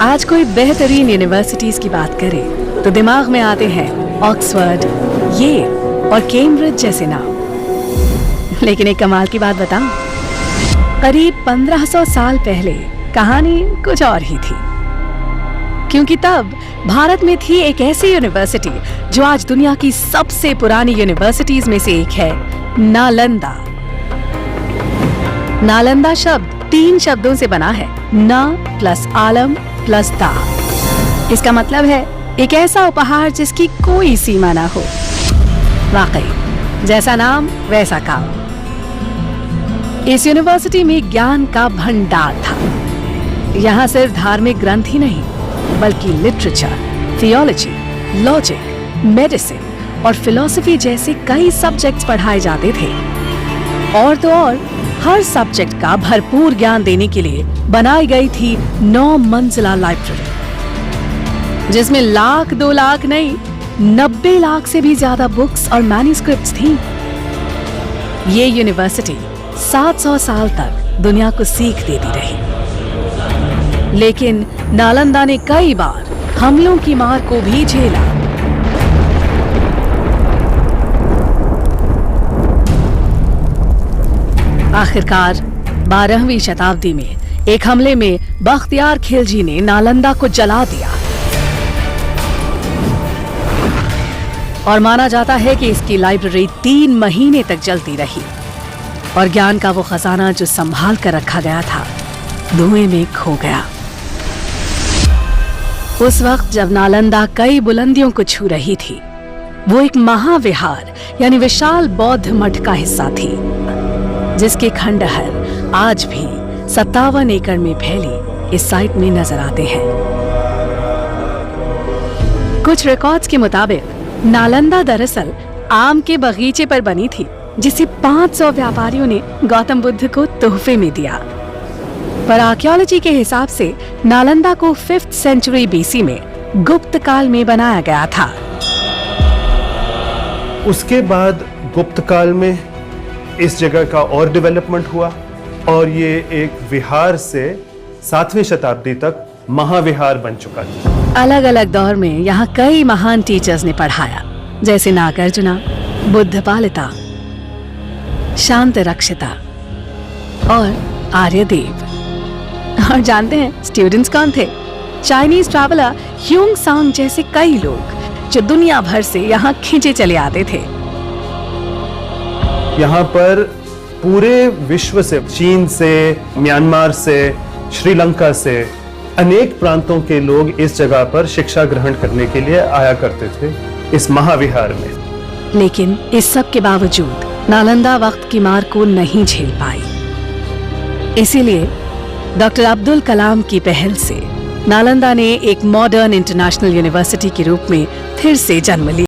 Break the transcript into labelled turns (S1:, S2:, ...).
S1: आज कोई बेहतरीन यूनिवर्सिटीज की बात करे तो दिमाग में आते हैं ऑक्सफोर्ड, येल और कैम्ब्रिज जैसे नाम। लेकिन एक कमाल की बात बताऊं, करीब 1500 साल पहले कहानी कुछ और ही थी। क्योंकि तब भारत में थी एक ऐसी यूनिवर्सिटी जो आज दुनिया की सबसे पुरानी यूनिवर्सिटीज में से एक है, नालंदा। नालंदा शब्द 3 शब्दों से बना है, न प्लस आलम प्लस दा। इसका मतलब है एक ऐसा उपहार जिसकी कोई सीमा ना हो। वाकई जैसा नाम वैसा काम। इस यूनिवर्सिटी में ज्ञान का भंडार था। यहाँ सिर्फ धार्मिक ग्रंथ ही नहीं बल्कि लिटरेचर, थियोलॉजी, लॉजिक, मेडिसिन और फिलॉसफी जैसे कई सब्जेक्ट्स पढ़ाए जाते थे। और तो और हर सब्जेक्ट का भरपूर ज्ञान देने के लिए बनाई गई थी 9 मंजिला लाइब्रेरी, जिसमें लाख 2 लाख नहीं 90 लाख से भी ज्यादा बुक्स और मैन्युस्क्रिप्ट्स थी। ये यूनिवर्सिटी 700 साल तक दुनिया को सीख देती रही। लेकिन नालंदा ने कई बार हमलों की मार को भी झेला। आखिरकार 12वीं शताब्दी में एक हमले में बख्तियार खिलजी ने नालंदा को जला दिया। और माना जाता है कि इसकी लाइब्रेरी 3 महीने तक जलती रही और ज्ञान का वो खजाना जो संभाल कर रखा गया था धुएं में खो गया। उस वक्त जब नालंदा कई बुलंदियों को छू रही थी, वो एक महाविहार यानी विशाल बौद्ध मठ का हिस्सा थी, जिसके खंडहर आज भी 57 एकड़ में फैली इस साइट में नजर आते हैं। कुछ रिकॉर्ड्स के मुताबिक नालंदा दरअसल आम के बगीचे पर बनी थी, जिसे 500 व्यापारियों ने गौतम बुद्ध को तोहफे में दिया। पर आर्कियोलॉजी के हिसाब से नालंदा को 5th सेंचुरी बीसी में गुप्त काल में बनाया गया था।
S2: उसके बाद गुप्त काल में इस जगह का और डेवलपमेंट हुआ और ये एक विहार से 7वीं शताब्दी तक महाविहार बन चुका था।
S1: अलग अलग दौर में यहाँ कई महान टीचर्स ने पढ़ाया, जैसे नागार्जुना, बुद्धपालिता, शांत रक्षिता और आर्यदेव। और जानते हैं स्टूडेंट्स कौन थे? चाइनीज ट्रैवलर ह्यूंग सांग जैसे कई लोग जो दुनिया भर से यहाँ खींचे चले आते थे।
S2: यहाँ पर पूरे विश्व से, चीन से, म्यांमार से, श्रीलंका से अनेक प्रांतों के लोग इस जगह पर शिक्षा ग्रहण करने के लिए आया करते थे इस महाविहार में।
S1: लेकिन इस सब के बावजूद नालंदा वक्त की मार को नहीं झेल पाई। इसीलिए डॉक्टर अब्दुल कलाम की पहल से नालंदा ने एक मॉडर्न इंटरनेशनल यूनिवर्सिटी के रूप में फिर से जन्म लिया।